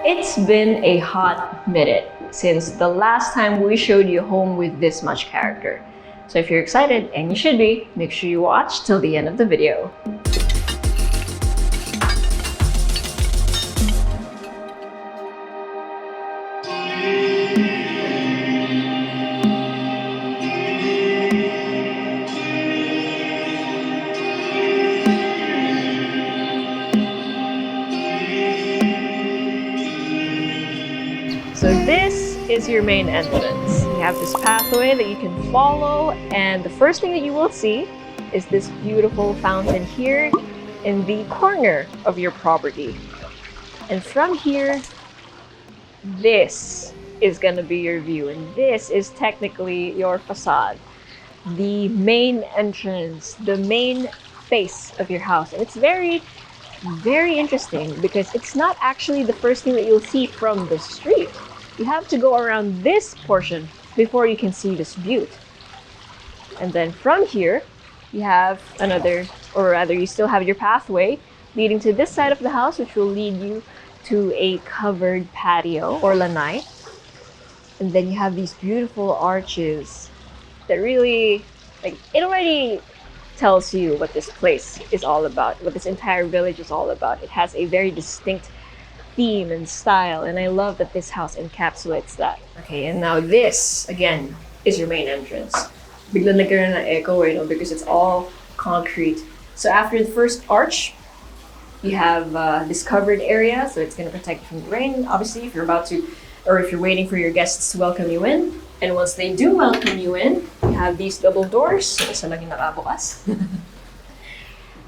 It's been a hot minute since the last time we showed you a home with this much character. So if you're excited, and you should be, make sure you watch till the end of the video. So this is your main entrance. You have this pathway that you can follow, and the first thing that you will see is this beautiful fountain here in the corner of your property. And from here, this is gonna be your view, and this is technically your facade. The main entrance, the main face of your house. And it's very interesting because it's not actually the first thing that you'll see from the street. You have to go around this portion before you can see this view. And then from here, you have another, or rather you still have your pathway leading to this side of the house, which will lead you to a covered patio or lanai. And then you have these beautiful arches that really, like, it already tells you what this place is all about, what this entire village is all about. It has a very distinct theme and style, and I love that this house encapsulates that. Okay, and now this, again, is your main entrance. Biglang nagkaroon ng echo, because it's all concrete. So after the first arch, you have this covered area, so it's going to protect you from the rain, obviously, if you're about to, or if you're waiting for your guests to welcome you in. And once they do welcome you in, you have these double doors. Isa lang yung nakabukas.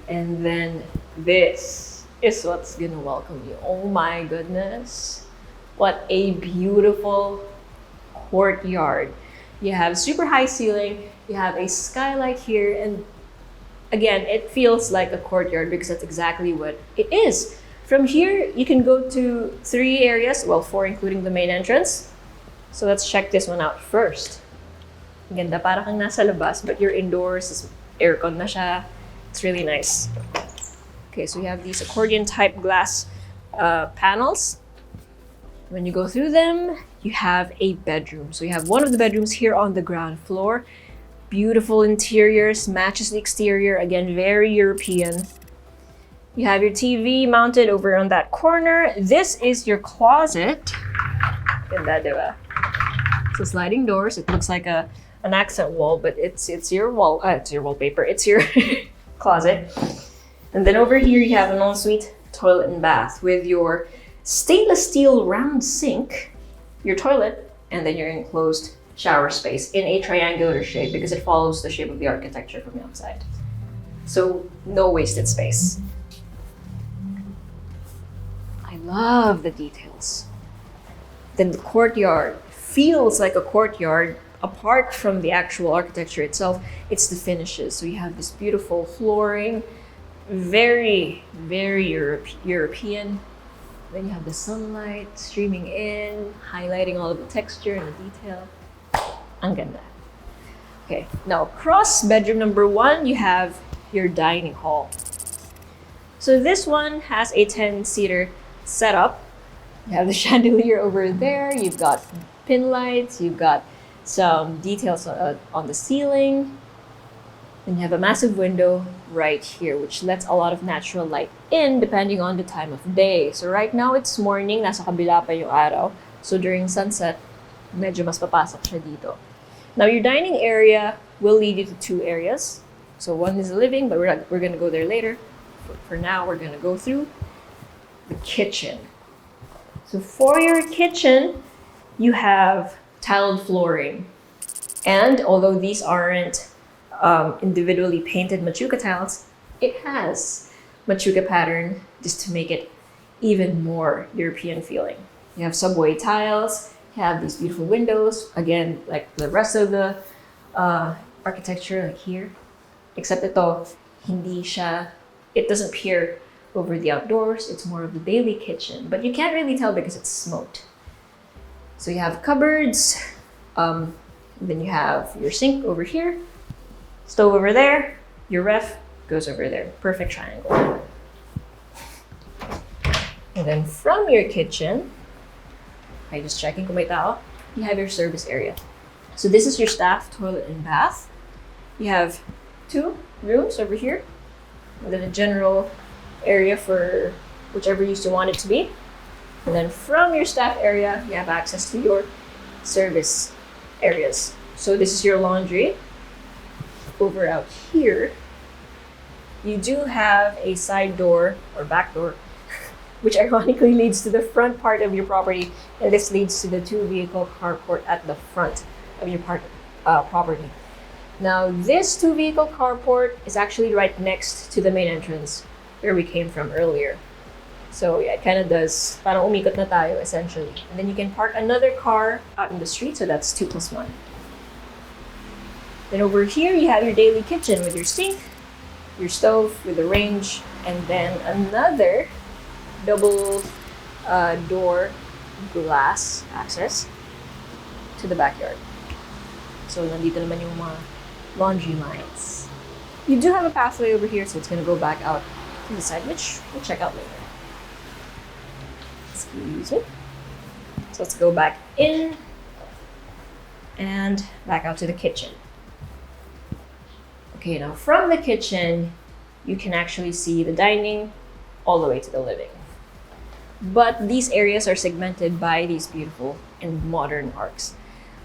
And then this is what's gonna welcome you. Oh my goodness. What a beautiful courtyard. You have super high ceiling, you have a skylight here, and again, it feels like a courtyard because that's exactly what it is. From here, you can go to 3 areas, well, 4 including the main entrance. So let's check this one out first. Ganda, para kang nasa labas, but you're indoors, aircon na siya. It's really nice. Okay, so you have these accordion type glass panels. When you go through them, you have a bedroom. So you have one of the bedrooms here on the ground floor. Beautiful interiors, matches the exterior. Again, very European. You have your TV mounted over on that corner. This is your closet. Ganda, diba? So sliding doors. It looks like an accent wall, but it's your wall. It's your wallpaper. It's your closet. And then over here, you have an ensuite toilet and bath with your stainless steel round sink, your toilet, and then your enclosed shower space in a triangular shape because it follows the shape of the architecture from the outside. So no wasted space. I love the details. Then the courtyard feels like a courtyard. Apart from the actual architecture itself, it's the finishes. So you have this beautiful flooring, very European. Then you have the sunlight streaming in, highlighting all of the texture and the detail. Ang ganda. Okay, now across bedroom number 1, you have your dining hall. So this one has a 10-seater setup. You have the chandelier over there, you've got pin lights, you've got some details on the ceiling. And you have a massive window right here, which lets a lot of natural light in depending on the time of day. So right now it's morning, nasa kabila pa yung araw. So during sunset, medyo mas papasok siya dito. Now your dining area will lead you to 2 areas. So one is the living, but we're gonna go there later. For now, we're gonna go through the kitchen. So for your kitchen, you have tiled flooring. And although these aren't individually painted machuca tiles, it has machuca pattern just to make it even more European feeling. You have subway tiles, you have these beautiful windows, again, like the rest of the architecture, like here. Except ito, hindi siya, it doesn't peer over the outdoors, it's more of the daily kitchen, but you can't really tell because it's smoked. So you have cupboards, then you have your sink over here, stove over there, your ref goes over there. Perfect triangle. And then from your kitchen, Okay, just checking kung may tao. You have your service area. So this is your staff toilet and bath. You have 2 rooms over here, and then a general area for whichever use you want it to be. And then from your staff area, you have access to your service areas. So this is your laundry. Over out here, you do have a side door or back door, which ironically leads to the front part of your property, and this leads to the 2-vehicle carport at the front of your property. Now, this 2-vehicle carport is actually right next to the main entrance where we came from earlier. So yeah, it kind of does, parang umikot na tayo essentially. And then you can park another car out in the street, so that's 2 plus 1. Then over here, you have your daily kitchen with your sink, your stove with a range, and then another double door glass access to the backyard. So nandito naman yung mga laundry lines. You do have a pathway over here, so it's going to go back out to the side, which we'll check out later. Excuse me. So let's go back in and back out to the kitchen. Okay, now from the kitchen, you can actually see the dining all the way to the living. But these areas are segmented by these beautiful and modern arcs.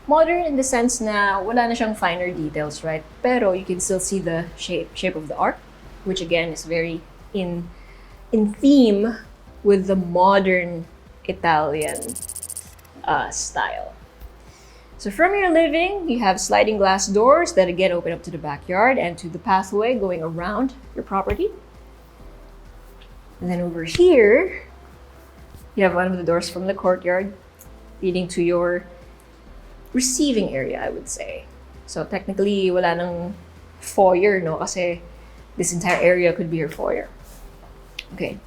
Modern in the sense na wala na siyang finer details, right? Pero you can still see the shape of the arc, which again is very in theme with the modern Italian style. So from your living, you have sliding glass doors that again open up to the backyard and to the pathway going around your property. And then over here, you have one of the doors from the courtyard leading to your receiving area, I would say. So technically, wala nang foyer, no? Kasi this entire area could be your foyer. Okay,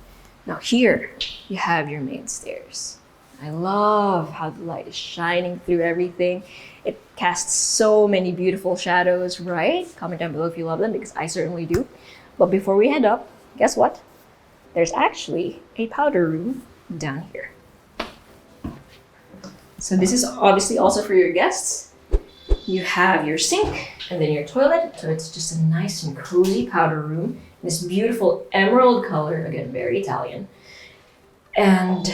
now here, you have your main stairs. I love how the light is shining through everything. It casts so many beautiful shadows, right? Comment down below if you love them, because I certainly do. But before we head up, guess what? There's actually a powder room down here. So this is obviously also for your guests. You have your sink and then your toilet. So it's just a nice and cozy powder room. This beautiful emerald color, again, very Italian. And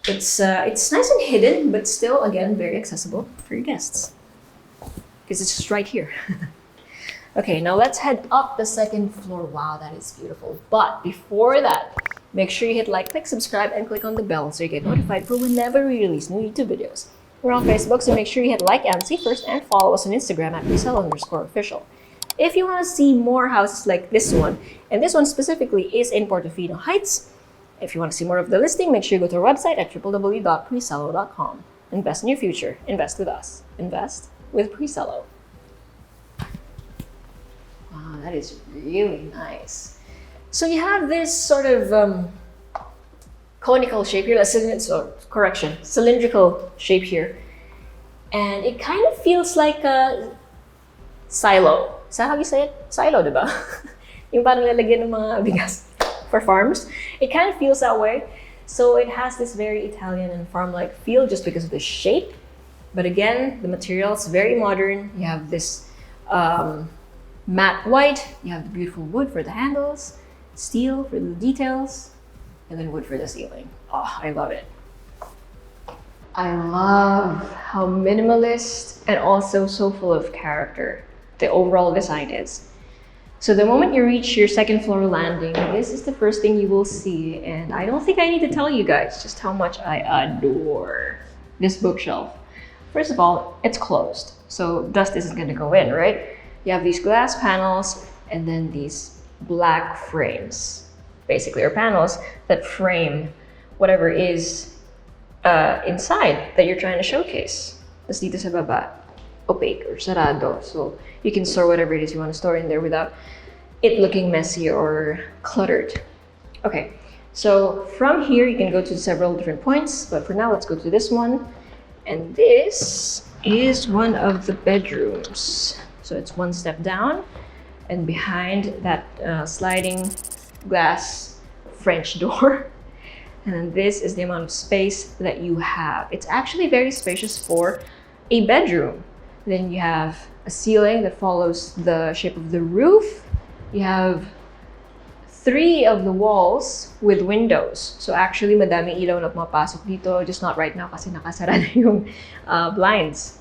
it's nice and hidden, but still, again, very accessible for your guests. Because it's just right here. Okay, now let's head up the second floor. Wow, that is beautiful. But before that, make sure you hit like, click subscribe, and click on the bell so you get notified for whenever we release new YouTube videos. We're on Facebook, so make sure you hit like and see first, and follow us on Instagram at Presello_official. If you want to see more houses like this one, and this one specifically is in Portofino Heights, if you want to see more of the listing, make sure you go to our website at www.presello.com. Invest in your future. Invest with us. Invest with Presello. Wow, that is really nice. So you have this sort of conical shape here. Cylindrical shape here. And it kind of feels like a silo. Is that how you say it? Silo, diba? Yung parang lalagyan ng mga bigas for farms. It kind of feels that way. So it has this very Italian and farm-like feel just because of the shape. But again, the material's very modern. You have this matte white. You have the beautiful wood for the handles, steel for the details, and then wood for the ceiling. Oh, I love it. I love how minimalist and also so full of character the overall design is. So the moment you reach your second floor landing, this is the first thing you will see. And I don't think I need to tell you guys just how much I adore this bookshelf. First of all, it's closed, so dust isn't going to go in, right? You have these glass panels and then these black frames, basically, or panels that frame whatever is inside that you're trying to showcase. Tas dito sa baba, opaque or sarado. So you can store whatever it is you want to store in there without it looking messy or cluttered. Okay, so from here you can go to several different points, but for now let's go to this one. And this is one of the bedrooms. So it's one step down, and behind that sliding glass French door And then this is the amount of space that you have. It's actually very spacious for a bedroom. Then you have a ceiling that follows the shape of the roof. You have 3 of the walls with windows. So actually, madaming ilaw na pumapasok dito, just not right now kasi nakasara na yung blinds.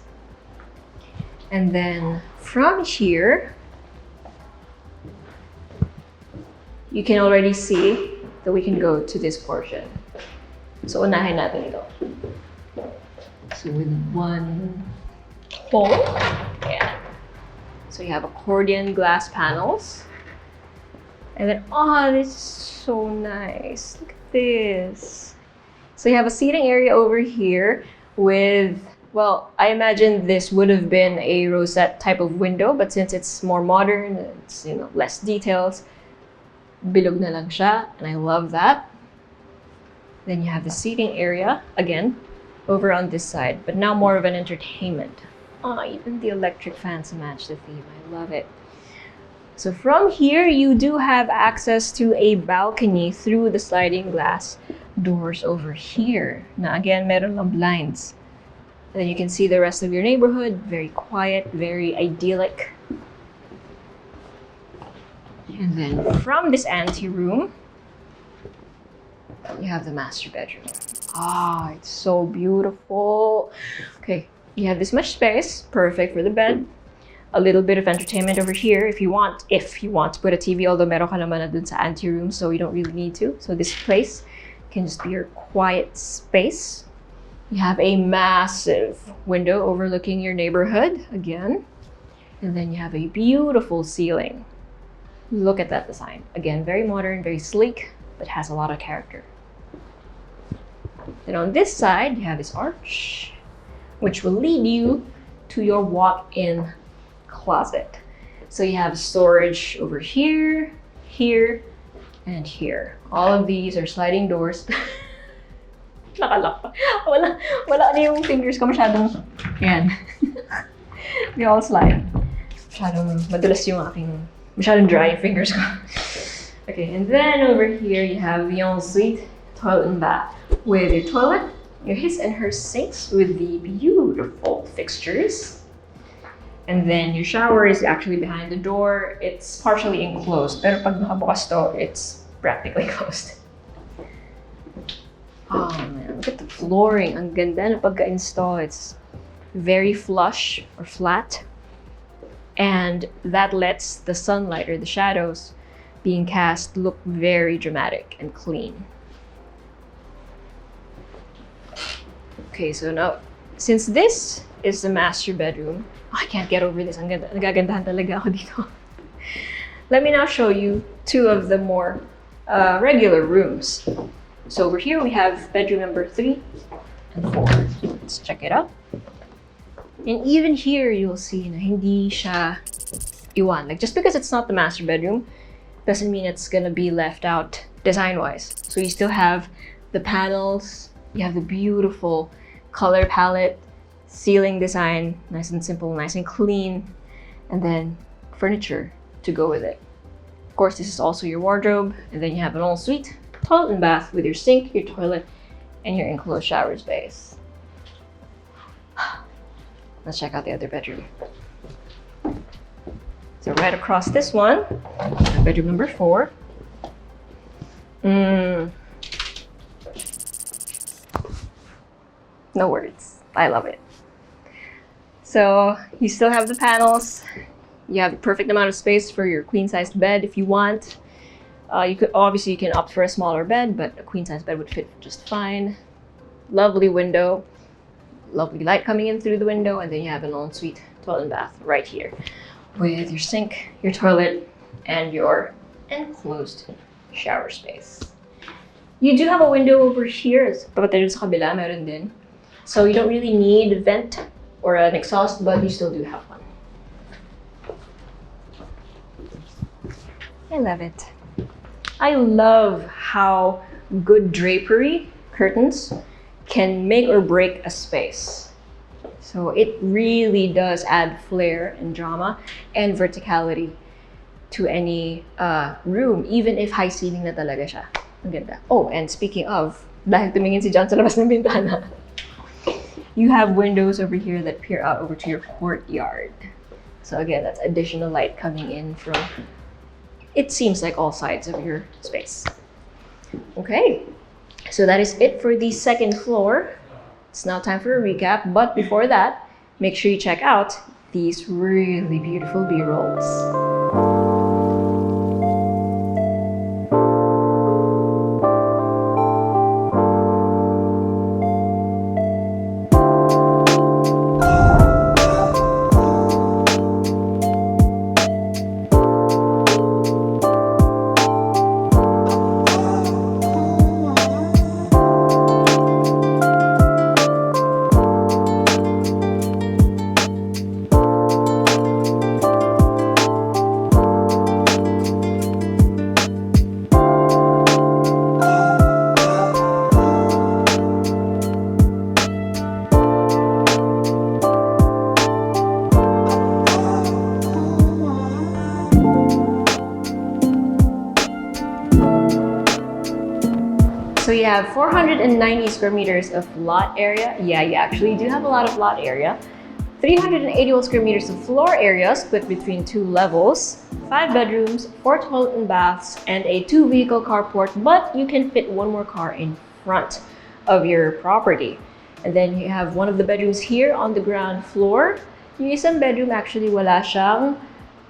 And then from here, you can already see that we can go to this portion. So unahin natin ito. So with one hole, yeah. So you have accordion glass panels. And then, oh, this is so nice. Look at this. So you have a seating area over here with, well, I imagine this would have been a rosette type of window, but since it's more modern, it's, you know, less details, bilog na lang siya, and I love that. Then you have the seating area, again, over on this side, but now more of an entertainment. Oh, even the electric fans match the theme. I love it. So from here, you do have access to a balcony through the sliding glass doors over here. Now again, meron lang blinds. And then you can see the rest of your neighborhood. Very quiet, very idyllic. And then from this anteroom, you have the master bedroom. Ah, it's so beautiful. Okay, you have this much space, perfect for the bed. A little bit of entertainment over here if you want to put a TV, although meron ka naman na dun sa anteroom, so you don't really need to. So this place can just be your quiet space. You have a massive window overlooking your neighborhood again. And then you have a beautiful ceiling. Look at that design. Again, very modern, very sleek, but has a lot of character. Then on this side, you have this arch, which will lead you to your walk-in closet. So you have storage over here, here, and here. All of these are sliding doors. Nakalock pa. Wala na yung fingers ko masyadong, yan. They all slide. Madulas yung masyadong dry yung fingers ko. Okay, and then over here you have the ensuite toilet and bath with your toilet, your his and her sinks with the beautiful fixtures. And then your shower is actually behind the door. It's partially enclosed, pero pag nakabukas to, it's practically closed. Oh man, look at the flooring. Ang ganda na pagka-install. It's very flush or flat. And that lets the sunlight or the shadows being cast look very dramatic and clean. Okay, so now, since this is the master bedroom, I can't get over this. Ang ganda, nagagandahan talaga ako dito. Let me now show you 2 of the more regular rooms. So over here we have bedroom number 3 and 4. Let's check it out. And even here you'll see na hindi siya iwan. Like just because it's not the master bedroom doesn't mean it's gonna be left out design-wise. So you still have the panels, you have the beautiful color palette, ceiling design, nice and simple, nice and clean, and then furniture to go with it. Of course, this is also your wardrobe, and then you have an ensuite, toilet and bath with your sink, your toilet, and your enclosed shower space. Let's check out the other bedroom. So right across this one, bedroom number 4. No words. I love it. So you still have the panels. You have the perfect amount of space for your queen-sized bed if you want. You can opt for a smaller bed, but a queen-sized bed would fit just fine. Lovely window, lovely light coming in through the window, and then you have an ensuite toilet and bath right here with your sink, your toilet, and your enclosed shower space. You do have a window over here, papatay sa kabila, meron din. So you don't really need a vent or an exhaust, but you still do have one. I love it. I love how good drapery, curtains, can make or break a space. So it really does add flair and drama and verticality to any room, even if high ceiling na talaga siya. Ang ganda. Oh, and speaking of Dahil tumingin si John sa labas ng bintana. You have windows over here that peer out over to your courtyard. So again, that's additional light coming in from, it seems like, all sides of your space. Okay, so that is it for the second floor. It's now time for a recap, but before that, make sure you check out these really beautiful B-rolls. So you have 490 square meters of lot area. Yeah, you actually do have a lot of lot area. 381 square meters of floor area split between 2 levels, 5 bedrooms, 4 toilet and baths, and a 2-vehicle carport, but you can fit 1 more car in front of your property. And then you have one of the bedrooms here on the ground floor. Yung isang bedroom actually wala siyang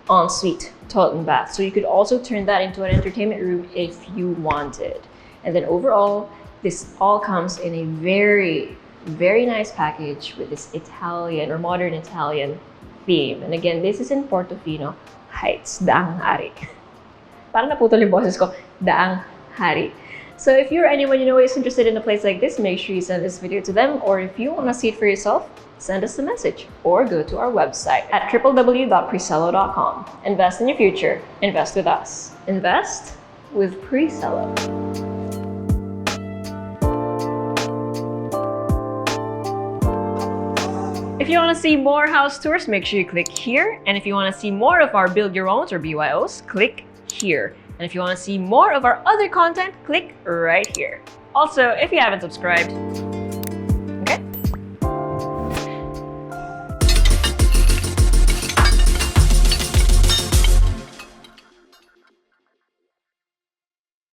ensuite toilet and bath. So you could also turn that into an entertainment room if you wanted. And then overall, this all comes in a very, very nice package with this Italian or modern Italian theme. And again, this is in Portofino Heights, Daang Hari. Parang naputol yung boses ko, Daang Hari. So if you're anyone you know is interested in a place like this, make sure you send this video to them. Or if you want to see it for yourself, send us a message or go to our website at www.presello.com. Invest in your future. Invest with us. Invest with Presello. If you want to see more house tours, make sure you click here. And if you want to see more of our Build Your Owns or BYOs, click here. And if you want to see more of our other content, click right here. Also, if you haven't subscribed,